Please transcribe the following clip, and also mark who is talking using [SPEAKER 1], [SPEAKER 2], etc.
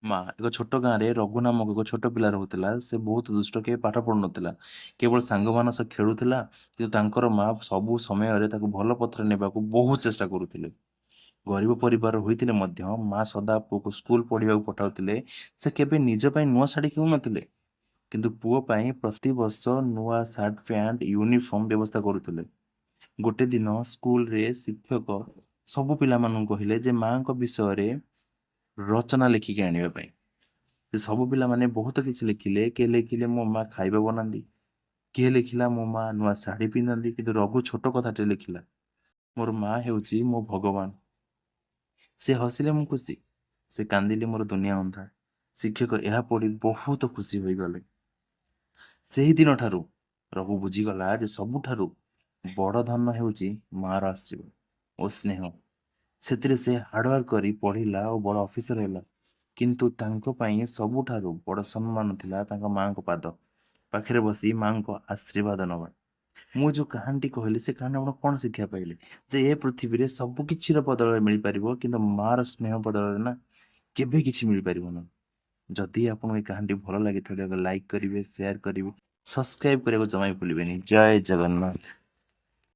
[SPEAKER 1] ମା ଏକ ଛୋଟ ଗାଁରେ ରଘୁ ନାମକ ଏକ ଛୋଟ ପିଲା ରହୁଥିଲା। ସେ ବହୁତ ଦୁଷ୍ଟ, କେବେ ପାଠ ପଢୁନଥିଲା, କେବଳ ସାଙ୍ଗମାନଙ୍କ ସହ ଖେଳୁଥିଲା। କିନ୍ତୁ ତାଙ୍କର ମା ସବୁ ସମୟରେ ତାକୁ ଭଲ ପଥରେ ନେବାକୁ ବହୁତ ଚେଷ୍ଟା କରୁଥିଲେ। ଗରିବ ପରିବାର ହୋଇଥିଲେ ମଧ୍ୟ ମା ସଦା ପୁଅକୁ ସ୍କୁଲ ପଢିବାକୁ ପଠାଉଥିଲେ। ସେ କେବେ ନିଜ ପାଇଁ ନୂଆ ଶାଢ଼ୀ କିଣୁନଥିଲେ, କିନ୍ତୁ ପୁଅ ପାଇଁ ପ୍ରତିବର୍ଷ ନୂଆ ସାର୍ଟ, ପ୍ୟାଣ୍ଟ, ୟୁନିଫର୍ମ ବ୍ୟବସ୍ଥା କରୁଥିଲେ। ଗୋଟେ ଦିନ ସ୍କୁଲରେ ଶିକ୍ଷକ ସବୁ ପିଲାମାନଙ୍କୁ କହିଲେ ଯେ ମାଙ୍କ ବିଷୟରେ ରଚନା ଲେଖିକି ଆଣିବା ପାଇଁ। ସେ ସବୁ ପିଲାମାନେ ବହୁତ କିଛି ଲେଖିଲେ। କିଏ ଲେଖିଲେ ମୋ ମା ଖାଇବା ବନାନ୍ତି, କିଏ ଲେଖିଲା ମୋ ମା ନୂଆ ଶାଢ଼ୀ ପିନ୍ଧନ୍ତି, କିନ୍ତୁ ରଘୁ ଛୋଟ କଥାଟେ ଲେଖିଲା, ମୋର ମା ହେଉଛି ମୋ ଭଗବାନ। ସେ ହସିଲେ ମୁଁ ଖୁସି, ସେ କାନ୍ଦିଲେ ମୋର ଦୁନିଆ ଅନ୍ଧାର। ଶିକ୍ଷକ ଏହା ପଢି ବହୁତ ଖୁସି ହୋଇଗଲେ। ସେହି ଦିନଠାରୁ ରଘୁ ବୁଝିଗଲା ଯେ ସବୁଠାରୁ ବଡ଼ ଧନ ହେଉଛି ମାର ଆଶୀର୍ବାଦ ଓ ସ୍ନେହ। ସେଥିରେ ସେ ହାର୍ଡୱାର୍କ କରି ପଢିଲା ଓ ବଡ଼ ଅଫିସର ହେଲା। କିନ୍ତୁ ତାଙ୍କ ପାଇଁ ସବୁଠାରୁ ବଡ଼ ସମ୍ମାନ ଥିଲା ତାଙ୍କ ମାଙ୍କ ପାଦ ପାଖରେ ବସି ମାଙ୍କ ଆଶୀର୍ବାଦ ନେବା। ମୁଁ ଯୋଉ କାହାଣୀଟି କହିଲି, ସେ କାହାଣୀ ଆପଣ କଣ ଶିକ୍ଷା ପାଇଲେ? ଯେ ଏ ପୃଥିବୀରେ ସବୁ କିଛିର ବଦଳରେ ମିଳିପାରିବ, କିନ୍ତୁ ମାର ସ୍ନେହ ବଦଳରେ ନା କେବେ କିଛି ମିଳିପାରିବ ନାହିଁ। ଯଦି ଆପଣଙ୍କୁ ଏ କାହାଣୀଟି ଭଲ ଲାଗିଥାଏ, ଲାଇକ୍ କରିବେ, ସେୟାର କରିବେ, ସବସ୍କ୍ରାଇବ କରିବାକୁ ଜମା ବି ଭୁଲିବେନି। ଜୟ ଜଗନ୍ନାଥ।